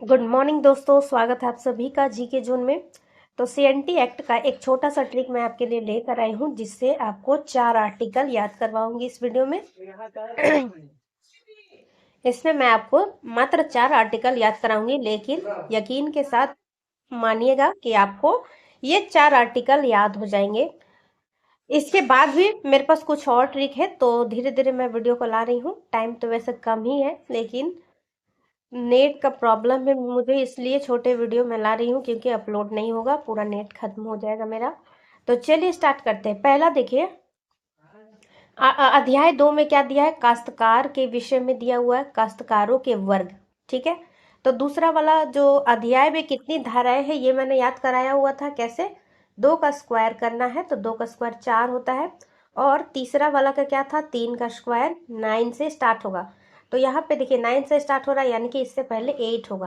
Good morning दोस्तों, स्वागत है आप सभी का जी के जोन में। तो सीएनटी एक्ट का एक छोटा सा ट्रिक मैं आपके लिए लेकर आई हूँ, जिससे आपको 4 आर्टिकल याद करवाऊंगी इस वीडियो में। इसमें मैं आपको मात्र 4 आर्टिकल याद कराऊंगी, लेकिन यकीन के साथ मानिएगा कि आपको ये 4 आर्टिकल याद हो जाएंगे। इसके बाद भी मेरे पास कुछ और ट्रिक है, तो धीरे धीरे मैं वीडियो को ला रही हूँ। टाइम तो वैसे कम ही है, लेकिन नेट का प्रॉब्लम है मुझे, इसलिए छोटे वीडियो में ला रही हूँ, क्योंकि अपलोड नहीं होगा, पूरा नेट खत्म हो जाएगा मेरा। तो चलिए स्टार्ट करते हैं। पहला देखिए, अध्याय 2 में क्या दिया है? काश्तकार के विषय में दिया हुआ है, काश्तकारों के वर्ग। ठीक है। तो दूसरा वाला जो अध्याय में कितनी धाराएं हैं ये मैंने याद कराया हुआ था, कैसे 2 का स्क्वायर करना है, तो 2 का स्क्वायर 4 होता है। और तीसरा वाला का क्या था? 3 का स्क्वायर 9 से स्टार्ट होगा। तो यहाँ पे देखिए 9 से स्टार्ट हो रहा है, यानी कि इससे पहले 8 होगा।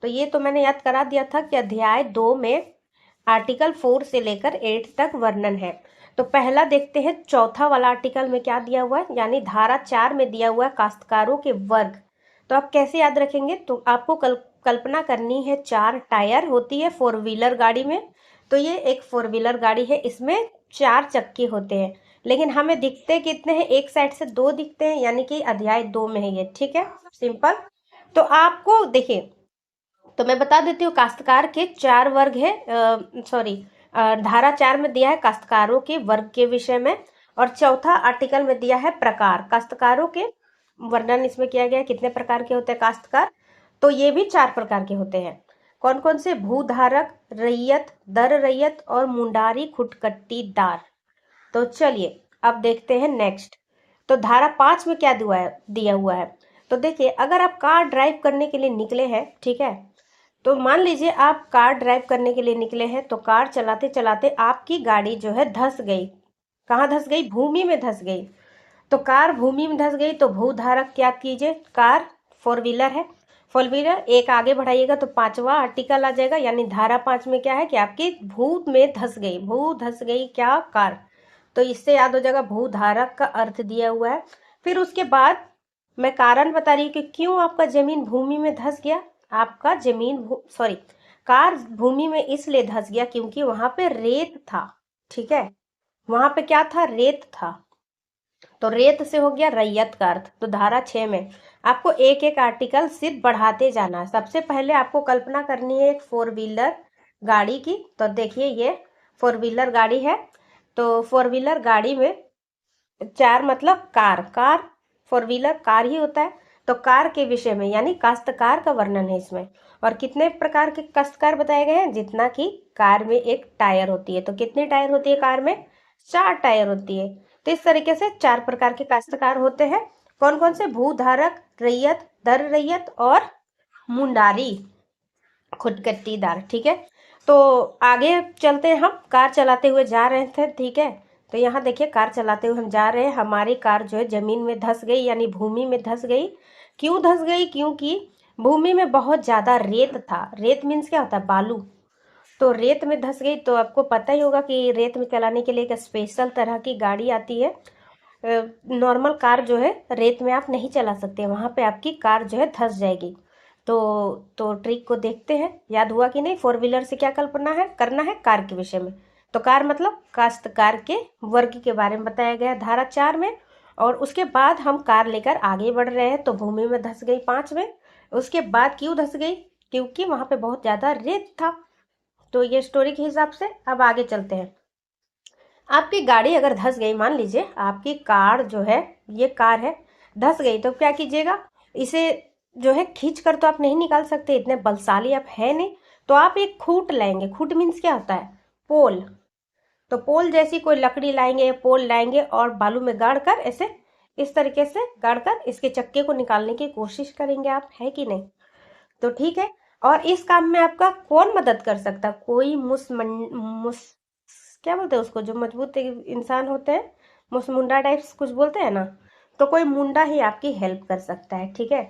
तो ये तो मैंने याद करा दिया था कि अध्याय 2 में आर्टिकल 4 से लेकर 8 तक वर्णन है। तो पहला देखते हैं, चौथा वाला आर्टिकल में क्या दिया हुआ है, यानी धारा 4 में दिया हुआ है काश्तकारों के वर्ग। तो आप कैसे याद रखेंगे? तो आपको कल्पना करनी है, 4 टायर होती है 4 व्हीलर गाड़ी में। तो ये एक 4 व्हीलर गाड़ी है, इसमें 4 चक्के होते हैं, लेकिन हमें दिखते कितने हैं? एक साइड से 2 दिखते हैं, यानी कि अध्याय 2 में है ये। ठीक है, सिंपल। तो आपको देखिए, तो मैं बता देती हूँ, काश्तकार के 4 वर्ग है। सॉरी, धारा 4 में दिया है काश्तकारों के वर्ग के विषय में, और चौथा आर्टिकल में दिया है प्रकार, काश्तकारों के वर्णन इसमें किया गया है, कितने प्रकार के होते हैं काश्तकार। तो ये भी 4 प्रकार के होते हैं। कौन कौन से? भूधारक, रैयत, दर रैयत और मुंडारी खुटकट्टीदार। तो चलिए अब देखते हैं नेक्स्ट। तो धारा 5 में क्या दिया हुआ है? तो देखिए, अगर आप कार ड्राइव करने के लिए निकले हैं, ठीक है, तो मान लीजिए आप कार ड्राइव करने के लिए निकले हैं, तो कार चलाते चलाते आपकी गाड़ी जो है धंस गई। कहाँ धंस गई? भूमि में धंस गई। तो कार भूमि में धंस गई, तो भूधारक क्या कीजिए? कार 4 व्हीलर है, 4 व्हीलर एक आगे बढ़ाइएगा तो 5वां आर्टिकल आ जाएगा, यानी धारा 5 में क्या है कि आपकी भू में धंस गई, भू धंस गई क्या? कार। तो इससे याद हो जाएगा, भूधारक का अर्थ दिया हुआ है। फिर उसके बाद मैं कारण बता रही हूँ कि क्यों आपका जमीन भूमि में धंस गया। आपका सॉरी, कार भूमि में इसलिए धंस गया क्योंकि वहां पे रेत था। ठीक है, वहां पे क्या था? रेत था। तो रेत से हो गया रैयत का अर्थ। तो धारा 6 में आपको एक एक आर्टिकल सिर्फ बढ़ाते जाना है। सबसे पहले आपको कल्पना करनी है एक 4 व्हीलर गाड़ी की। तो देखिए, ये 4 व्हीलर गाड़ी है। तो 4 व्हीलर गाड़ी में 4 मतलब कार, 4 व्हीलर कार ही होता है। तो कार के विषय में, यानी काश्तकार का वर्णन है इसमें। और कितने प्रकार के काश्तकार बताए गए हैं? जितना कि कार में एक टायर होती है। तो कितनी टायर होती है कार में? 4 टायर होती है। तो इस तरीके से 4 प्रकार के काश्तकार होते हैं। कौन कौन से? भूधारक, रैयत, दर रैयत और मुंडारी खुटकट्टीदार। ठीक है। तो आगे चलते हैं, हम कार चलाते हुए जा रहे थे। ठीक है, तो यहाँ देखिए, कार चलाते हुए हम जा रहे हैं, हमारी कार जो है जमीन में धंस गई, यानी भूमि में धंस गई। क्यों धंस गई? क्योंकि भूमि में बहुत ज्यादा रेत था। रेत मीन्स क्या होता है? बालू। तो रेत में धंस गई। तो आपको पता ही होगा कि रेत में चलाने के लिए एक स्पेशल तरह की गाड़ी आती है। नॉर्मल कार जो है रेत में आप नहीं चला सकते, वहां पे आपकी कार जो है धंस जाएगी। तो ट्रिक को देखते हैं, याद हुआ कि नहीं? 4 व्हीलर से क्या कल्पना है करना है? कार के विषय में। तो कार मतलब काश्तकार के वर्ग के बारे में बताया गया है धारा 4 में। और उसके बाद हम कार लेकर आगे बढ़ रहे हैं, तो भूमि में धंस गई 5 में। उसके बाद क्यों धंस गई? क्योंकि वहां पे बहुत ज्यादा रेत था। तो ये स्टोरी के हिसाब से अब आगे चलते हैं। आपकी गाड़ी अगर धंस गई, मान लीजिए आपकी कार जो है, ये कार है, धंस गई, तो क्या कीजिएगा? इसे जो है खींच कर तो आप नहीं निकाल सकते, इतने बलशाली आप है नहीं। तो आप एक खूंट लाएंगे। खूंट मीन्स क्या होता है? पोल। तो पोल जैसी कोई लकड़ी लाएंगे, पोल लाएंगे, और बालू में गाड़ कर ऐसे इस तरीके से गाड़ कर इसके चक्के को निकालने की कोशिश करेंगे आप, है कि नहीं? तो ठीक है। और इस काम में आपका कौन मदद कर सकता है? कोई क्या बोलते हैं उसको, जो मजबूत इंसान होते हैं, मुंडा टाइप्स कुछ बोलते हैं ना। तो कोई मुंडा ही आपकी हेल्प कर सकता है। ठीक है।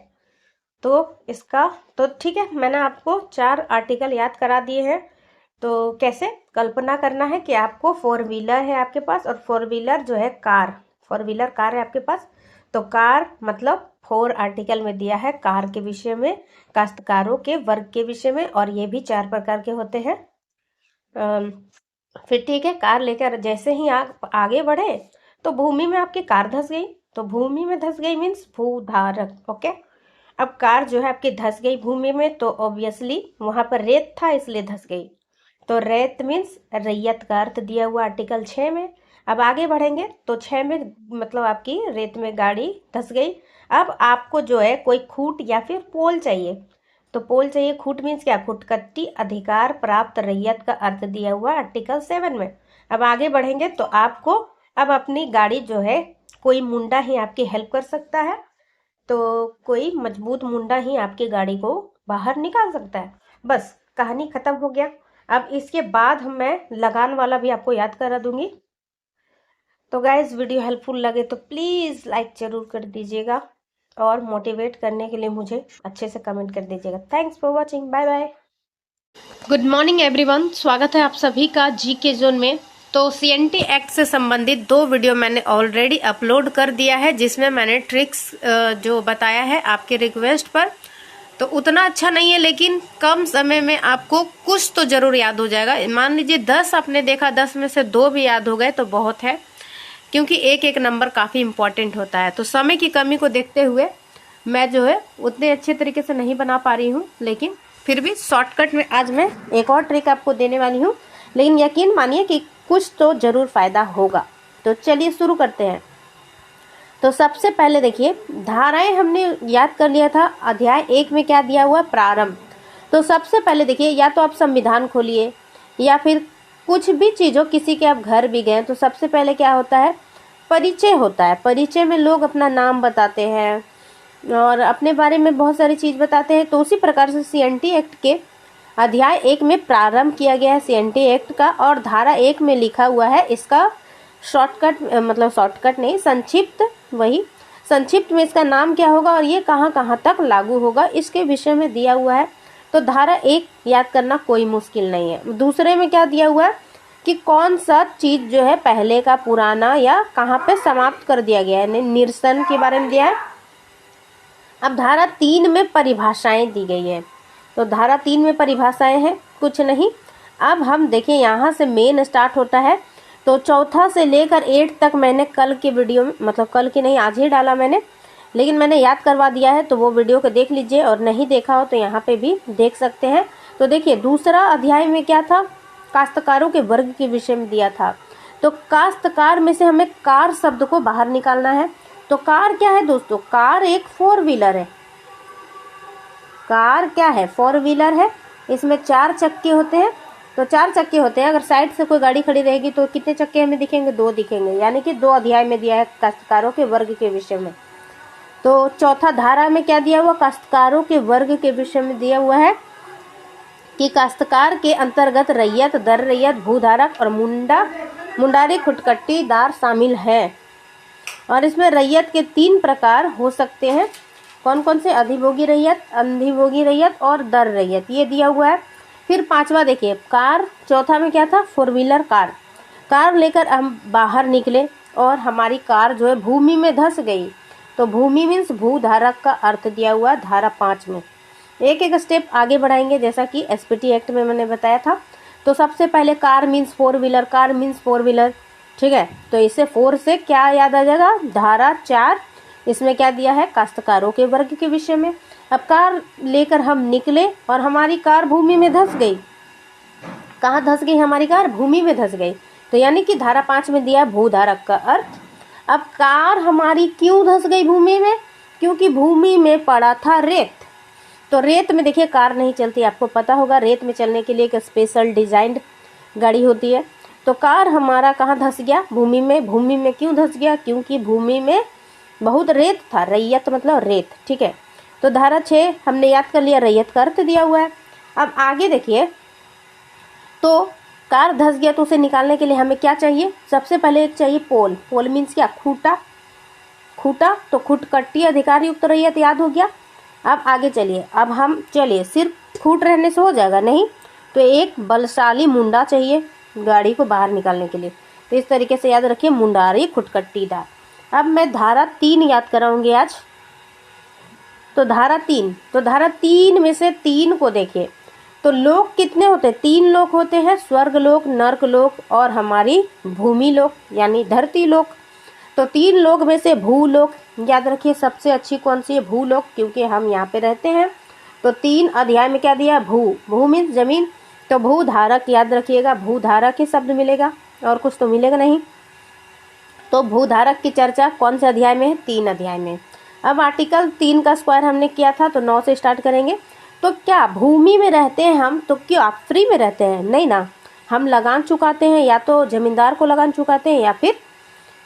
तो इसका, तो ठीक है, मैंने आपको 4 आर्टिकल याद करा दिए हैं। तो कैसे कल्पना करना है कि आपको 4 व्हीलर है आपके पास, और 4 व्हीलर जो है कार, 4 व्हीलर कार है आपके पास। तो कार मतलब 4 आर्टिकल में दिया है कार के विषय में, काश्तकारों के वर्ग के विषय में, और ये भी 4 प्रकार के होते हैं। फिर ठीक है, कार लेकर जैसे ही आप आगे बढ़े तो भूमि में आपकी कार धंस गई। तो भूमि में धंस गई मीन्स भूधारक। ओके, अब कार जो है आपकी धंस गई भूमि में, तो ऑब्वियसली वहां पर रेत था इसलिए धंस गई। तो रेत मीन्स रैयत का अर्थ दिया हुआ आर्टिकल 6 में। अब आगे बढ़ेंगे तो 6 में मतलब आपकी रेत में गाड़ी धंस गई। अब आपको जो है कोई खूट या फिर पोल चाहिए, तो पोल चाहिए। खूट मीन्स क्या? खुटकट्टी अधिकार प्राप्त रैयत का अर्थ दिया हुआ आर्टिकल 7 में। अब आगे बढ़ेंगे तो आपको अब अपनी गाड़ी जो है कोई मुंडा ही आपकी हेल्प कर सकता है, तो कोई मजबूत मुंडा ही आपकी गाड़ी को बाहर निकाल सकता है। बस कहानी खत्म हो गया। अब इसके बाद मैं लगान वाला भी आपको याद करा दूंगी। तो गाइज वीडियो हेल्पफुल लगे तो प्लीज़ लाइक जरूर कर दीजिएगा और मोटिवेट करने के लिए मुझे अच्छे से कमेंट कर दीजिएगा। Thanks for watching, bye bye. Good morning everyone, स्वागत है आप सभी का जीके जोन में। तो सीएनटी एक्ट से संबंधित 2 वीडियो मैंने ऑलरेडी अपलोड कर दिया है, जिसमें मैंने ट्रिक्स जो बताया है आपके रिक्वेस्ट पर। तो उतना अच्छा नहीं है, लेकिन कम समय में आपको कुछ तो जरूर याद हो जाएगा। मान लीजिए 10 आपने देखा, 10 में से 2 भी याद हो गए तो बहुत है, क्योंकि एक एक नंबर काफ़ी इंपॉर्टेंट होता है। तो समय की कमी को देखते हुए मैं जो है उतने अच्छे तरीके से नहीं बना पा रही हूँ, लेकिन फिर भी शॉर्टकट में आज मैं एक और ट्रिक आपको देने वाली हूँ। लेकिन यकीन मानिए कि कुछ तो ज़रूर फ़ायदा होगा। तो चलिए शुरू करते हैं। तो सबसे पहले देखिए, धाराएं हमने याद कर लिया था। अध्याय 1 में क्या दिया हुआ? प्रारंभ। तो सबसे पहले देखिए, या तो आप संविधान खोलिए या फिर कुछ भी चीज़ हो, किसी के आप घर भी गए तो सबसे पहले क्या होता है? परिचय होता है। परिचय में लोग अपना नाम बताते हैं और अपने बारे में बहुत सारी चीज़ बताते हैं। तो उसी प्रकार से सीएनटी एक्ट के अध्याय 1 में प्रारंभ किया गया है सीएनटी एक्ट का, और धारा 1 में लिखा हुआ है इसका शॉर्टकट, मतलब शॉर्टकट नहीं, संक्षिप्त, वही संक्षिप्त में इसका नाम क्या होगा और ये कहाँ कहाँ तक लागू होगा, इसके विषय में दिया हुआ है। तो धारा 1 याद करना कोई मुश्किल नहीं है। दूसरे में क्या दिया हुआ है कि कौन सा चीज़ जो है पहले का पुराना या कहाँ पे समाप्त कर दिया गया है, निरसन के बारे में दिया है। अब धारा 3 में परिभाषाएं दी गई है। तो धारा 3 में परिभाषाएं हैं, कुछ नहीं। अब हम देखें, यहाँ से मेन स्टार्ट होता है। तो चौथा से लेकर 8 तक मैंने कल के वीडियो में, मतलब कल की नहीं, आज ही डाला मैंने, लेकिन मैंने याद करवा दिया है। तो वो वीडियो को देख लीजिए, और नहीं देखा हो तो यहाँ पे भी देख सकते हैं। तो देखिए, दूसरा अध्याय में क्या था? काश्तकारों के वर्ग के विषय में दिया था। तो काश्तकार में से हमें कार शब्द को बाहर निकालना है। तो कार क्या है दोस्तों? कार एक 4 व्हीलर है। कार क्या है? 4 व्हीलर है। इसमें 4 चक्के होते हैं। तो 4 चक्के होते हैं। अगर साइड से कोई गाड़ी खड़ी रहेगी तो कितने चक्के हमें दिखेंगे? 2 दिखेंगे, यानी कि 2 अध्याय में दिया है काश्तकारों के वर्ग के विषय में। तो चौथा धारा में क्या दिया हुआ? काश्तकारों के वर्ग के विषय में दिया हुआ है कि काश्तकार के अंतर्गत रैयत, दर रैयत, भूधारक और मुंडारी खुटकट्टीदार शामिल है। और इसमें रैयत के 3 प्रकार हो सकते हैं। कौन कौन से? अधिभोगी रैयत, अंधिभोगी रैयत और दर रैयत, ये दिया हुआ है। फिर 5वां देखिए, कार। चौथा में क्या था? 4 व्हीलर कार। कार लेकर हम बाहर निकले और हमारी कार जो है भूमि में धंस गई। तो भूमि मीन्स भूधारक का अर्थ दिया हुआ धारा 5 में। एक एक स्टेप आगे बढ़ाएंगे, जैसा कि एसपीटी एक्ट में मैंने बताया था। तो सबसे पहले car means 4 wheeler, car means 4 wheeler, ठीक है। तो इससे 4 से क्या याद आ जाएगा? धारा 4, इसमें क्या दिया है? काश्तकारों के वर्ग के विषय में। अब कार लेकर हम निकले और हमारी कार भूमि में धंस गई। कहाँ धंस गई हमारी कार? भूमि में धंस गई। तो यानी कि धारा 5 में दिया है भूधारक का अर्थ। अब कार हमारी क्यों धंस गई भूमि में? क्योंकि भूमि में पड़ा था रेत। तो रेत में देखिए कार नहीं चलती, आपको पता होगा। रेत में चलने के लिए एक स्पेशल डिजाइंड गाड़ी होती है। तो कार हमारा कहाँ धंस गया? भूमि में। भूमि में क्यों धंस गया? क्योंकि भूमि में बहुत रेत था। रैयत मतलब रेत, ठीक है। तो धारा 6 हमने याद कर लिया, रैयत का अर्थ दिया हुआ है। अब आगे देखिए, तो कार धंस गया तो उसे निकालने के लिए हमें क्या चाहिए? सबसे पहले एक चाहिए पोल। पोल मीन्स क्या? खूटा। खूटा तो खुटकट्टी अधिकार युक्त रैयत याद हो गया। अब आगे चलिए, अब हम चलिए, सिर्फ खूट रहने से हो जाएगा नहीं, तो एक बलशाली मुंडा चाहिए गाड़ी को बाहर निकालने के लिए। तो इस तरीके से याद रखिए, मुंडारी खुटकट्टीदार। अब मैं धारा 3 याद कराऊंगी आज। तो धारा 3 में से 3 को देखिए तो लोक कितने होते हैं? 3 लोक होते हैं, स्वर्ग लोक, नर्क लोक और हमारी भूमि लोक यानी धरती लोक। तो 3 लोक में से भूलोक याद रखिए सबसे अच्छी कौन सी है? भूलोक, क्योंकि हम यहाँ पे रहते हैं। तो 3 अध्याय में क्या दिया? भू मीन्स जमीन। तो भूधारक याद रखिएगा, भूधारक ही शब्द मिलेगा और कुछ तो मिलेगा नहीं। तो भूधारक की चर्चा कौन से अध्याय में है? 3 अध्याय में। अब आर्टिकल 3 का स्क्वायर हमने किया था तो 9 से स्टार्ट करेंगे। तो क्या भूमि में रहते हैं हम तो क्या फ्री में रहते हैं? नहीं ना, हम लगान चुकाते हैं, या तो जमींदार को लगान चुकाते हैं या फिर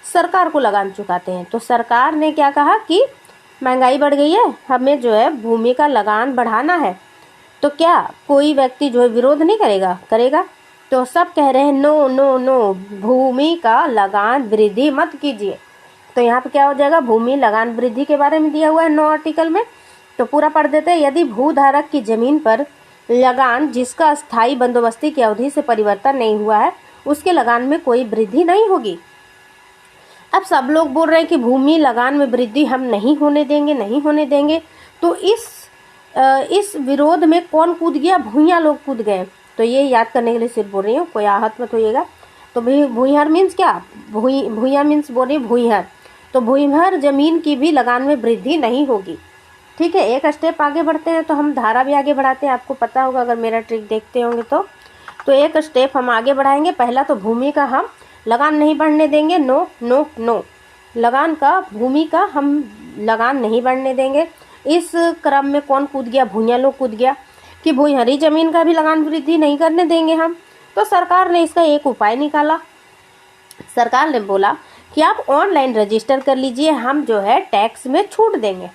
सरकार को लगान चुकाते हैं। तो सरकार ने क्या कहा कि महंगाई बढ़ गई है, हमें जो है भूमि का लगान बढ़ाना है। तो क्या कोई व्यक्ति जो है विरोध नहीं करेगा? तो सब कह रहे हैं नो नो नो, भूमि का लगान वृद्धि मत कीजिए। तो यहाँ पे क्या हो जाएगा? भूमि लगान वृद्धि के बारे में दिया हुआ है 9 आर्टिकल में। तो पूरा पढ़ देते हैं। यदि भूधारक की जमीन पर लगान जिसका स्थायी बंदोबस्ती की अवधि से परिवर्तन नहीं हुआ है, उसके लगान में कोई वृद्धि नहीं होगी। अब सब लोग बोल रहे हैं कि भूमि लगान में वृद्धि हम नहीं होने देंगे। तो इस विरोध में कौन कूद गया? भूइयाँ लोग कूद गए। तो ये याद करने के लिए सिर्फ बोल रही हूँ, कोई आहत मत होइएगा। तो भूइहार मीन्स क्या? भूइयाँ मीन्स बोल रही भूइहार। तो भूइहार जमीन की भी लगान में वृद्धि नहीं होगी। ठीक है, एक स्टेप आगे बढ़ते हैं। तो हम धारा भी आगे बढ़ाते हैं, आपको पता होगा अगर मेरा ट्रिक देखते होंगे तो एक स्टेप हम आगे बढ़ाएंगे। पहला तो भूमि का हम लगान नहीं बढ़ने देंगे, नो नो नो, लगान का भूमि का हम लगान नहीं बढ़ने देंगे। इस क्रम में कौन कूद गया? भूइयाँ लोग कूद गया कि भूइहारी जमीन का भी लगान वृद्धि नहीं करने देंगे हम। तो सरकार ने इसका एक उपाय निकाला। सरकार ने बोला कि आप ऑनलाइन रजिस्टर कर लीजिए, हम जो है टैक्स में छूट देंगे।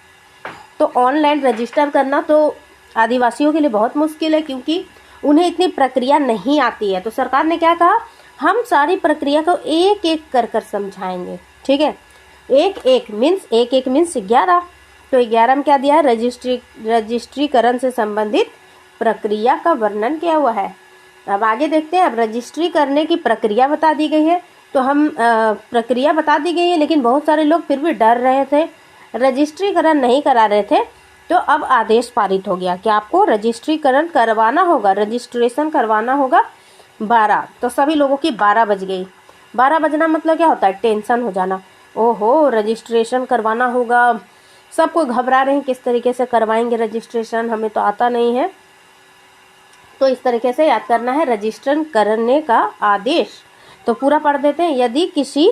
तो ऑनलाइन रजिस्टर करना तो आदिवासियों के लिए बहुत मुश्किल है, क्योंकि उन्हें इतनी प्रक्रिया नहीं आती है। तो सरकार ने क्या कहा? हम सारी प्रक्रिया को एक एक कर समझाएंगे। ठीक है, एक एक मीन्स 11। तो 11 में क्या दिया है? रजिस्ट्रीकरण से संबंधित प्रक्रिया का वर्णन किया हुआ है। अब आगे देखते हैं। अब रजिस्ट्री करने की प्रक्रिया बता दी गई है। तो हम प्रक्रिया बता दी गई है, लेकिन बहुत सारे लोग फिर भी डर रहे थे, रजिस्ट्रीकरण नहीं करा रहे थे। तो अब आदेश पारित हो गया कि आपको रजिस्ट्रीकरण करवाना होगा, रजिस्ट्रेशन करवाना होगा 12। तो सभी लोगों की 12 बज गई। 12 बजना मतलब क्या होता है? टेंशन हो जाना। ओहो, रजिस्ट्रेशन करवाना होगा। सब कोई घबरा रहे हैं किस तरीके से करवाएंगे रजिस्ट्रेशन, हमें तो आता नहीं है। तो इस तरीके से याद करना है, रजिस्ट्रेशन करने का आदेश। तो पूरा पढ़ देते हैं। यदि किसी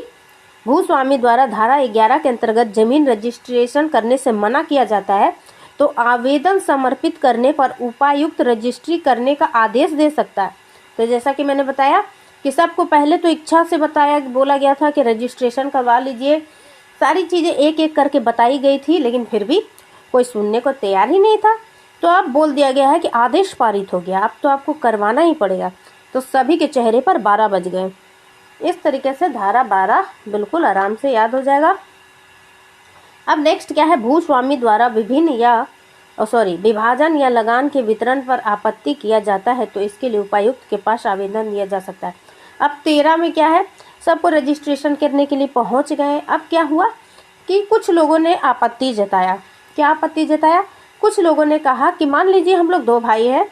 भूस्वामी द्वारा धारा 11 के अंतर्गत जमीन रजिस्ट्रेशन करने से मना किया जाता है तो आवेदन समर्पित करने पर उपायुक्त रजिस्ट्री करने का आदेश दे सकता है। तो जैसा कि मैंने बताया कि सबको पहले तो इच्छा से बोला गया था कि रजिस्ट्रेशन करवा लीजिए, सारी चीज़ें एक एक करके बताई गई थी, लेकिन फिर भी कोई सुनने को तैयार ही नहीं था। तो अब बोल दिया गया है कि आदेश पारित हो गया, अब तो आपको करवाना ही पड़ेगा। तो सभी के चेहरे पर 12 बज गए। इस तरीके से धारा 12 बिल्कुल आराम से याद हो जाएगा। अब नेक्स्ट क्या है? भूस्वामी द्वारा विभाजन या लगान के वितरण पर आपत्ति किया जाता है तो इसके लिए उपायुक्त के पास आवेदन दिया जा सकता है। अब 13 में क्या है? सबको रजिस्ट्रेशन करने के लिए पहुंच गए। अब क्या हुआ कि कुछ लोगों ने आपत्ति जताया। क्या आपत्ति जताया? कुछ लोगों ने कहा कि मान लीजिए हम लोग 2 भाई हैं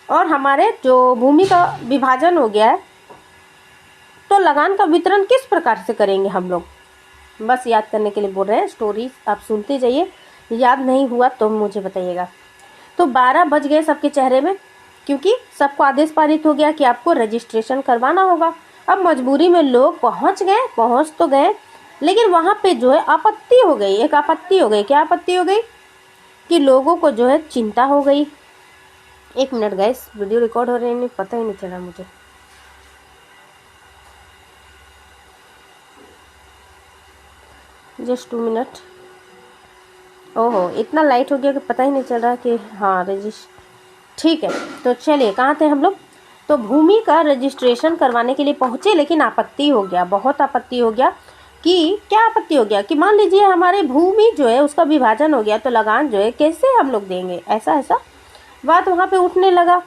और हमारे जो भूमि का विभाजन हो गया है, तो लगान का वितरण किस प्रकार से करेंगे हम लोग? बस याद करने के लिए बोल रहे हैं, स्टोरी आप सुनते जाइए, याद नहीं हुआ तो मुझे बताइएगा। तो 12 बज गए सबके चेहरे में, क्योंकि सबको आदेश पारित हो गया कि आपको रजिस्ट्रेशन करवाना होगा। अब मजबूरी में लोग पहुंच तो गए, लेकिन वहाँ पे जो है आपत्ति हो गई, एक आपत्ति हो गई। क्या आपत्ति हो गई? कि लोगों को जो है चिंता हो गई। 1 मिनट गाइस, वीडियो रिकॉर्ड हो रही है, पता ही नहीं चला मुझे। Just 2 minute. ओहो, इतना लाइट हो गया कि पता ही नहीं चल रहा कि हाँ ठीक है। तो चलिए, कहाँ थे हम लोग? तो भूमि का रजिस्ट्रेशन करवाने के लिए पहुँचे, लेकिन आपत्ति हो गया, बहुत आपत्ति हो गया। कि क्या आपत्ति हो गया? कि मान लीजिए हमारे भूमि जो है उसका विभाजन हो गया, तो लगान जो है कैसे हम लोग देंगे, ऐसा बात वहाँ पे उठने लगा।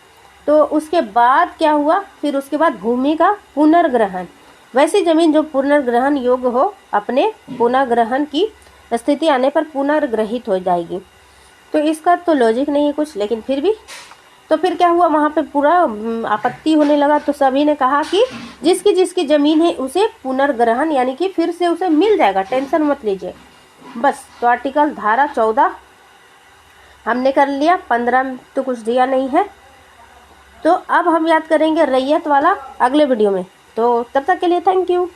तो उसके बाद क्या हुआ? फिर उसके बाद भूमि का पुनर्ग्रहण, वैसी जमीन जो पुनर्ग्रहण योग्य हो अपने पुनर्ग्रहण की स्थिति आने पर पुनर्ग्रहित हो जाएगी। तो इसका तो लॉजिक नहीं है कुछ, लेकिन फिर भी तो फिर क्या हुआ, वहाँ पे पूरा आपत्ति होने लगा। तो सभी ने कहा कि जिसकी जिसकी ज़मीन है उसे पुनर्ग्रहण यानी कि फिर से उसे मिल जाएगा, टेंशन मत लीजिए बस। तो आर्टिकल धारा 14 हमने कर लिया, 15 तो कुछ दिया नहीं है। तो अब हम याद करेंगे रैयत वाला अगले वीडियो में। तो तब तक के लिए थैंक यू।